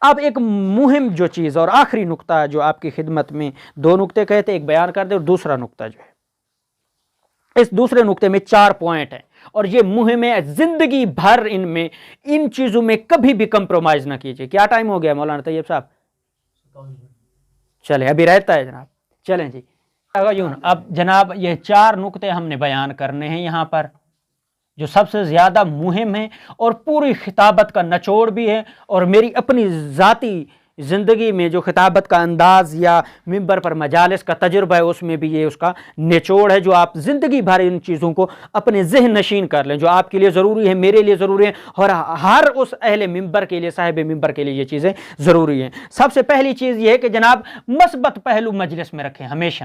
اب ایک مہم جو چیز اور آخری نقطہ جو آپ کی خدمت میں، 2 نقطے کہتے ایک بیان کر دے، اور دوسرا نقطہ جو ہے، اس دوسرے نقطے میں 4 پوائنٹ ہیں، اور یہ مہم ہے زندگی بھر ان چیزوں میں کبھی بھی کمپرومائز نہ کیجیے۔ کیا ٹائم ہو گیا مولانا طیب صاحب؟ چلیں ابھی رہتا ہے جناب، چلیں جی۔ اب جناب یہ 4 نقطے ہم نے بیان کرنے ہیں یہاں پر، جو سب سے زیادہ مہم ہے اور پوری خطابت کا نچوڑ بھی ہے، اور میری اپنی ذاتی زندگی میں جو خطابت کا انداز یا ممبر پر مجالس کا تجربہ ہے، اس میں بھی یہ اس کا نچوڑ ہے، جو آپ زندگی بھر ان چیزوں کو اپنے ذہن نشین کر لیں، جو آپ کے لیے ضروری ہے، میرے لیے ضروری ہے، اور ہر اس اہل ممبر کے لیے، صاحب ممبر کے لیے یہ چیزیں ضروری ہیں۔ سب سے پہلی چیز یہ ہے کہ جناب مثبت پہلو مجلس میں رکھیں ہمیشہ۔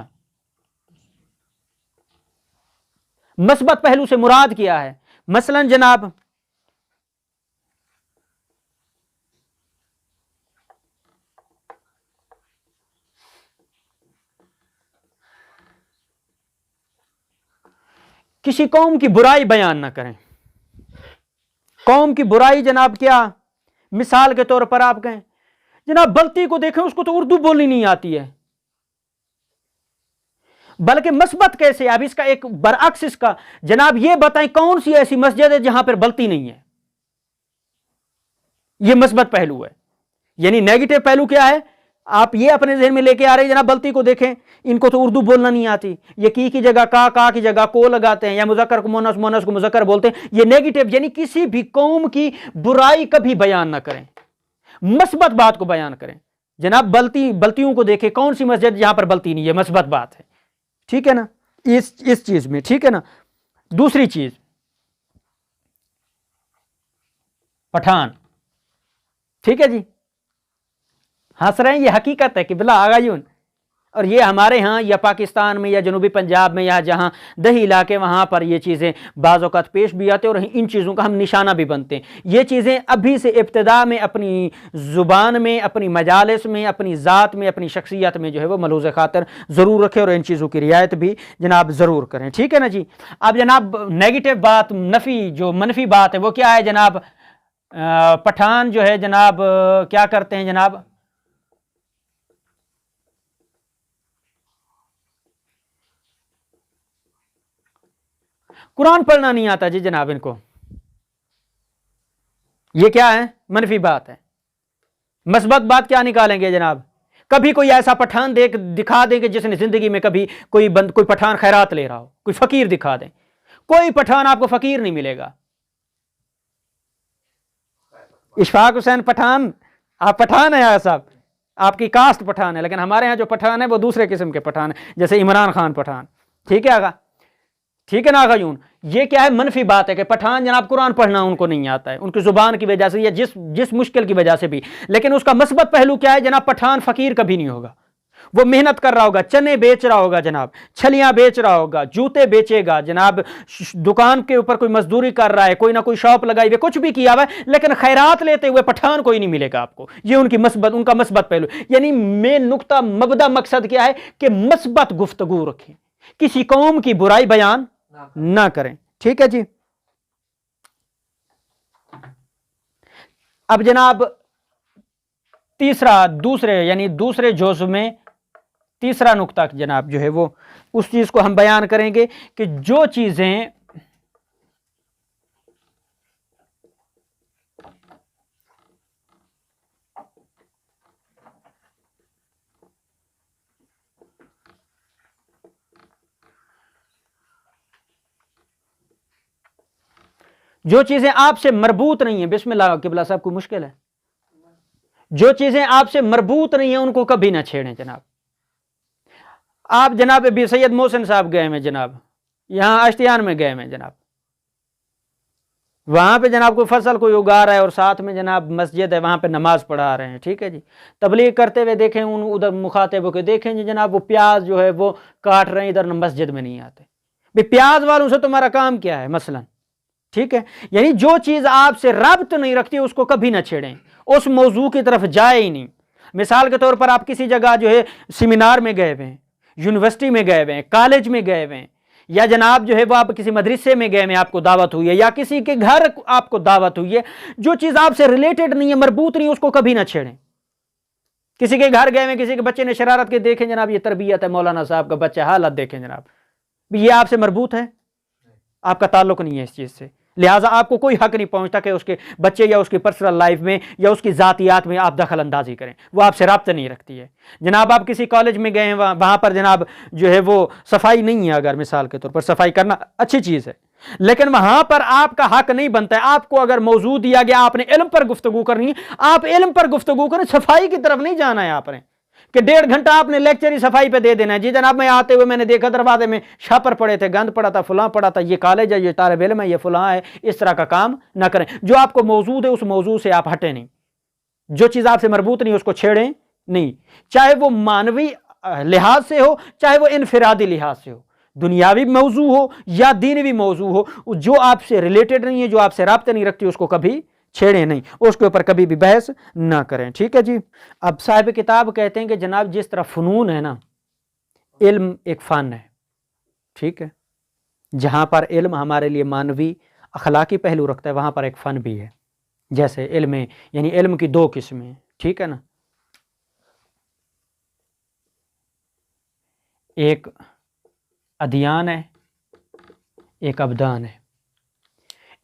مثبت پہلو سے مراد کیا ہے؟ مثلا جناب کسی قوم کی برائی بیان نہ کریں۔ قوم کی برائی جناب کیا؟ مثال کے طور پر آپ کہیں جناب بلتی کو دیکھیں، اس کو تو اردو بولنی نہیں آتی ہے، بلکہ مثبت کیسے؟ اب اس کا ایک برعکس اس کا جناب یہ بتائیں کون سی ایسی مسجد ہے جہاں پر بلتی نہیں ہے؟ یہ مثبت پہلو ہے۔ یعنی نیگیٹو پہلو کیا ہے؟ آپ یہ اپنے ذہن میں لے کے آ رہے ہیں جناب بلتی کو دیکھیں، ان کو تو اردو بولنا نہیں آتی، یہ کی جگہ کا کی جگہ کو لگاتے ہیں، یا مذکر کو مونس، مونس کو مذکر بولتے ہیں، یہ نیگیٹو۔ یعنی کسی بھی قوم کی برائی کبھی بیان نہ کریں، مثبت بات کو بیان کریں۔ جناب بلتیوں کو دیکھیں، کون سی مسجد جہاں پر بلتی نہیں ہے، مثبت بات ہے، ٹھیک ہے نا، اس چیز میں، ٹھیک ہے نا۔ دوسری چیز پٹھان، ٹھیک ہے جی، ہنس رہے ہیں، یہ حقیقت ہے کہ بلا آگایون، اور یہ ہمارے ہاں یا پاکستان میں یا جنوبی پنجاب میں یا جہاں دیہی علاقے وہاں پر یہ چیزیں بعض اوقات پیش بھی آتے ہیں، اور ان چیزوں کا ہم نشانہ بھی بنتے ہیں۔ یہ چیزیں ابھی سے ابتدا میں اپنی زبان میں، اپنی مجالس میں، اپنی ذات میں، اپنی شخصیت میں جو ہے وہ ملحوظ خاطر ضرور رکھیں، اور ان چیزوں کی رعایت بھی جناب ضرور کریں، ٹھیک ہے نا جی۔ اب جناب نیگیٹو بات، نفی، جو منفی بات ہے وہ کیا ہے جناب؟ پٹھان جو ہے جناب کیا کرتے ہیں جناب؟ قرآن پڑھنا نہیں آتا جی جناب ان کو، یہ کیا ہے؟ منفی بات ہے۔ مثبت بات کیا نکالیں گے جناب؟ کبھی کوئی ایسا پٹھان دکھا دیں کہ جس نے زندگی میں کبھی کوئی پٹھان خیرات لے رہا ہو، کوئی فقیر دکھا دیں، کوئی پٹھان آپ کو فقیر نہیں ملے گا۔ اشفاق حسین پٹھان، آپ پٹھان ہیں صاحب، آپ کی کاسٹ پٹھان ہے، لیکن ہمارے ہاں جو پٹھان ہے وہ دوسرے قسم کے پٹھان ہیں، جیسے عمران خان پٹھان، ٹھیک ہے آگا، ٹھیک ہے نا آگا یون۔ یہ کیا ہے؟ منفی بات ہے کہ پٹھان جناب قرآن پڑھنا ان کو نہیں آتا ہے، ان کی زبان کی وجہ سے یا جس مشکل کی وجہ سے بھی، لیکن اس کا مثبت پہلو کیا ہے جناب؟ پٹھان فقیر کبھی نہیں ہوگا، وہ محنت کر رہا ہوگا، چنے بیچ رہا ہوگا جناب، چھلیاں بیچ رہا ہوگا، جوتے بیچے گا جناب، دکان کے اوپر کوئی مزدوری کر رہا ہے، کوئی نہ کوئی شاپ لگائی ہوئی، کچھ بھی کیا ہوا ہے، لیکن خیرات لیتے ہوئے پٹھان کوئی نہیں ملے گا آپ کو۔ یہ ان کا مثبت پہلو، یعنی مین نقطہ، مبدا، مقصد کیا ہے کہ مثبت گفتگو رکھیں، کسی قوم کی برائی بیان نہ کریں، ٹھیک ہے جی۔ اب جناب دوسرے جزء میں تیسرا نقطہ جناب جو ہے وہ اس چیز کو ہم بیان کریں گے کہ جو چیزیں آپ سے مربوط نہیں ہیں، بسم اللہ قبلہ صاحب کو مشکل ہے، جو چیزیں آپ سے مربوط نہیں ہیں ان کو کبھی نہ چھیڑیں جناب۔ آپ جناب ابھی سید محسن صاحب گئے میں جناب، یہاں اشتیان میں گئے میں جناب، وہاں پہ جناب کوئی فصل کوئی اگا رہا ہے اور ساتھ میں جناب مسجد ہے، وہاں پہ نماز پڑھا رہے ہیں، ٹھیک ہے جی۔ تبلیغ کرتے ہوئے دیکھیں ادھر مخاطبوں کے، دیکھیں جی جناب وہ پیاز جو ہے وہ کاٹ رہے ہیں، ادھر مسجد میں نہیں آتے، بھی پیاز والوں سے تمہارا کام کیا ہے مثلا، ٹھیک ہے۔ یعنی جو چیز آپ سے ربط نہیں رکھتی اس کو کبھی نہ چھیڑیں، اس موضوع کی طرف جائے ہی نہیں۔ مثال کے طور پر آپ کسی جگہ جو ہے سیمینار میں گئے ہوئے ہیں، یونیورسٹی میں گئے ہوئے ہیں، کالج میں گئے ہوئے ہیں، یا جناب جو ہے وہ آپ کسی مدرسے میں گئے میں آپ کو دعوت ہوئی ہے، یا کسی کے گھر آپ کو دعوت ہوئی ہے، جو چیز آپ سے ریلیٹڈ نہیں ہے، مربوط نہیں ہے، اس کو کبھی نہ چھیڑیں۔ کسی کے گھر گئے ہیں، کسی کے بچے نے شرارت کے، دیکھیں جناب یہ تربیت ہے مولانا صاحب کا بچہ، حالت دیکھیں جناب، یہ آپ سے مربوط ہے، آپ کا تعلق نہیں ہے اس چیز سے، لہٰذا آپ کو کوئی حق نہیں پہنچتا کہ اس کے بچے یا اس کی پرسنل لائف میں یا اس کی ذاتیات میں آپ دخل اندازی کریں، وہ آپ سے رابطہ نہیں رکھتی ہے۔ جناب آپ کسی کالج میں گئے ہیں، وہاں پر جناب جو ہے وہ صفائی نہیں ہے، اگر مثال کے طور پر صفائی کرنا اچھی چیز ہے، لیکن وہاں پر آپ کا حق نہیں بنتا ہے۔ آپ کو اگر موضوع دیا گیا آپ نے علم پر گفتگو کرنی ہے، آپ علم پر گفتگو کریں، صفائی کی طرف نہیں جانا ہے آپ نے کہ 1.5 گھنٹہ آپ نے لیکچر ہی صفائی پہ دے دینا ہے۔ جی جناب میں آتے ہوئے میں نے دیکھا دروازے میں شاپر پڑے تھے، گند پڑا تھا، فلاں پڑا تھا، یہ کالج ہے، یہ طالب علم ہے، یہ فلاں ہے، اس طرح کا کام نہ کریں۔ جو آپ کو موضوع ہے اس موضوع سے آپ ہٹیں نہیں، جو چیز آپ سے مربوط نہیں اس کو چھیڑیں نہیں، چاہے وہ مانوی لحاظ سے ہو چاہے وہ انفرادی لحاظ سے ہو، دنیاوی موضوع ہو یا دینوی موضوع ہو، جو آپ سے ریلیٹڈ نہیں ہے، جو آپ سے رابطہ نہیں رکھتی، اس کو کبھی چھیڑیں نہیں، اس کے اوپر کبھی بھی بحث نہ کریں، ٹھیک ہے جی۔ اب صاحب کتاب کہتے ہیں کہ جناب جس طرح فنون ہے نا، علم ایک فن ہے، ٹھیک ہے، جہاں پر علم ہمارے لیے مانوی اخلاقی پہلو رکھتا ہے وہاں پر ایک فن بھی ہے، جیسے علم یعنی علم کی 2 قسمیں ہیں، ٹھیک ہے نا، ایک ادیان ہے، ایک ابدان ہے۔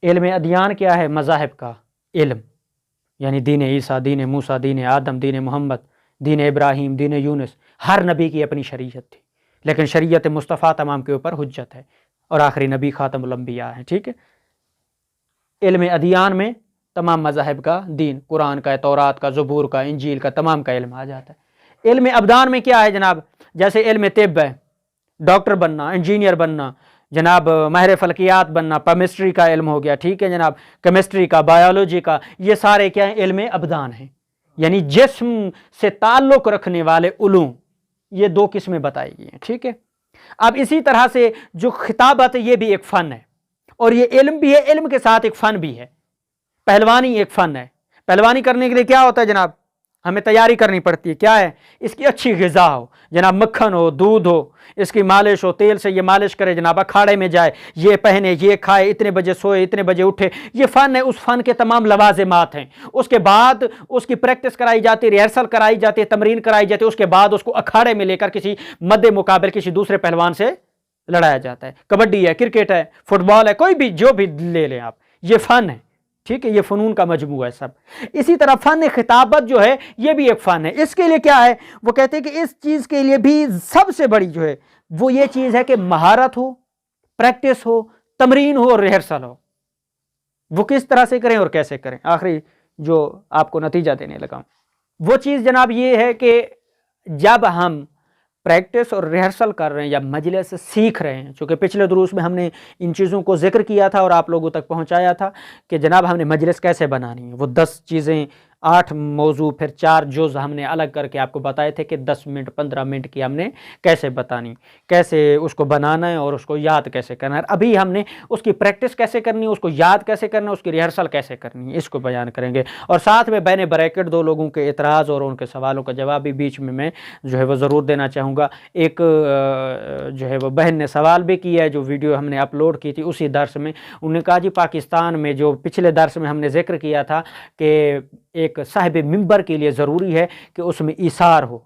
علم ادیان کیا ہے؟ مذاہب کا علم، یعنی دین عیسیٰ، دین موسیٰ، دین آدم، دین محمد، دین ابراہیم، دین یونس، ہر نبی کی اپنی شریعت تھی، لیکن شریعت مصطفیٰ تمام کے اوپر حجت ہے اور آخری نبی خاتم الانبیاء ہے، ٹھیک ہے۔ علم ادیان میں تمام مذاہب کا دین، قرآن کا، تورات کا، زبور کا، انجیل کا، تمام کا علم آ جاتا ہے۔ علم ابدان میں کیا ہے جناب؟ جیسے علم طب ہے، ڈاکٹر بننا، انجینئر بننا، جناب ماہر فلکیات بننا، کیمسٹری کا علم ہو گیا، ٹھیک ہے جناب، کیمسٹری کا، بایولوجی کا، یہ سارے کیا ہیں؟ علم ابدان ہیں، یعنی جسم سے تعلق رکھنے والے علوم، یہ 2 قسمیں بتائی گئی ہیں، ٹھیک ہے۔ اب اسی طرح سے جو خطابت ہے یہ بھی ایک فن ہے، اور یہ علم بھی ہے، علم کے ساتھ ایک فن بھی ہے۔ پہلوانی ایک فن ہے، پہلوانی کرنے کے لیے کیا ہوتا ہے جناب؟ ہمیں تیاری کرنی پڑتی ہے، کیا ہے؟ اس کی اچھی غذا ہو جناب، مکھن ہو، دودھ ہو، اس کی مالش ہو، تیل سے یہ مالش کرے جناب، اکھاڑے میں جائے، یہ پہنے، یہ کھائے، اتنے بجے سوئے، اتنے بجے اٹھے، یہ فن ہے۔ اس فن کے تمام لوازمات ہیں، اس کے بعد اس کی پریکٹس کرائی جاتی ہے، ریہرسل کرائی جاتی ہے، تمرین کرائی جاتی ہے، اس کے بعد اس کو اکھاڑے میں لے کر کسی مد مقابل کسی دوسرے پہلوان سے لڑایا جاتا ہے۔ کبڈی ہے، کرکٹ ہے، فٹ بال ہے، کوئی بھی جو بھی لے لیں آپ، یہ فن ہے، ٹھیک ہے، یہ فنون کا مجموعہ ہے سب۔ اسی طرح فن خطابت جو ہے یہ بھی ایک فن ہے۔ اس کے لیے کیا ہے؟ وہ کہتے ہیں کہ اس چیز کے لیے بھی سب سے بڑی جو ہے وہ یہ چیز ہے کہ مہارت ہو، پریکٹس ہو، تمرین ہو اور ریہرسل ہو۔ وہ کس طرح سے کریں اور کیسے کریں، آخری جو آپ کو نتیجہ دینے لگا وہ چیز جناب یہ ہے کہ جب ہم پریکٹس اور ریہرسل کر رہے ہیں یا مجلس سے سیکھ رہے ہیں، چونکہ پچھلے دروس میں ہم نے ان چیزوں کو ذکر کیا تھا اور آپ لوگوں تک پہنچایا تھا کہ جناب ہم نے مجلس کیسے بنانی ہے، وہ 10 چیزیں، 8 موضوع، پھر 4 جز ہم نے الگ کر کے آپ کو بتائے تھے کہ 10 منٹ 15 منٹ کی ہم نے کیسے بتانی، کیسے اس کو بنانا ہے اور اس کو یاد کیسے کرنا ہے۔ ابھی ہم نے اس کی پریکٹس کیسے کرنی ہے، اس کو یاد کیسے کرنا ہے، اس کی ریہرسل کیسے کرنی ہے، اس کو بیان کریں گے، اور ساتھ میں بین بریکٹ 2 لوگوں کے اعتراض اور ان کے سوالوں کا جواب بھی بیچ میں جو ہے وہ ضرور دینا چاہوں گا۔ ایک جو ہے وہ بہن نے سوال بھی کیا ہے، جو ویڈیو ہم نے اپلوڈ کی تھی اسی درس میں، انہوں نے کہا جی پاکستان میں جو پچھلے درس میں ہم نے ذکر کیا تھا کہ ایک صاحب منبر کے لیے ضروری ہے کہ اس میں ایثار ہو،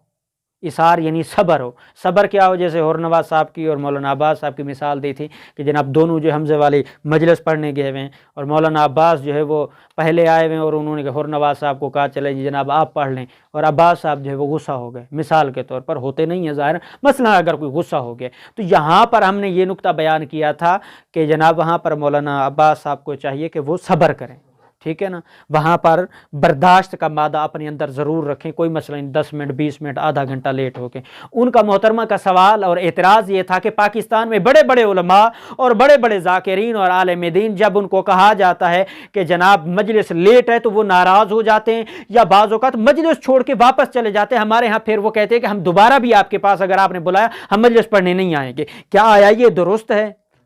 ایثار یعنی صبر ہو۔ صبر کیا ہو؟ جیسے ہورنواز صاحب کی اور مولانا عباس صاحب کی مثال دی تھی کہ جناب دونوں جو حمزے والی مجلس پڑھنے گئے ہوئے ہیں، اور مولانا عباس جو ہے وہ پہلے آئے ہوئے ہیں اور انہوں نے ہورنواز صاحب کو کہا چلے جی جناب آپ پڑھ لیں، اور عباس صاحب جو ہے وہ غصہ ہو گئے، مثال کے طور پر، ہوتے نہیں ہیں ظاہر، مثلا اگر کوئی غصہ ہو گیا تو یہاں پر ہم نے یہ نقطہ بیان کیا تھا کہ جناب وہاں پر مولانا عباس صاحب کو چاہیے کہ وہ صبر کریں، ٹھیک ہے نا، وہاں پر برداشت کا مادہ اپنے اندر ضرور رکھیں، کوئی مسئلہ نہیں، 10 منٹ 20 منٹ آدھا گھنٹہ لیٹ ہو کے۔ ان کا محترمہ کا سوال اور اعتراض یہ تھا کہ پاکستان میں بڑے بڑے علماء اور بڑے بڑے ذاکرین اور عالم دین جب ان کو کہا جاتا ہے کہ جناب مجلس لیٹ ہے تو وہ ناراض ہو جاتے ہیں، یا بعض اوقات مجلس چھوڑ کے واپس چلے جاتے ہیں۔ ہمارے ہاں پھر وہ کہتے ہیں کہ ہم دوبارہ بھی آپ کے پاس اگر آپ نے بلایا ہم مجلس پڑھنے نہیں آئیں گے۔ کیا آیا یہ درست ہے؟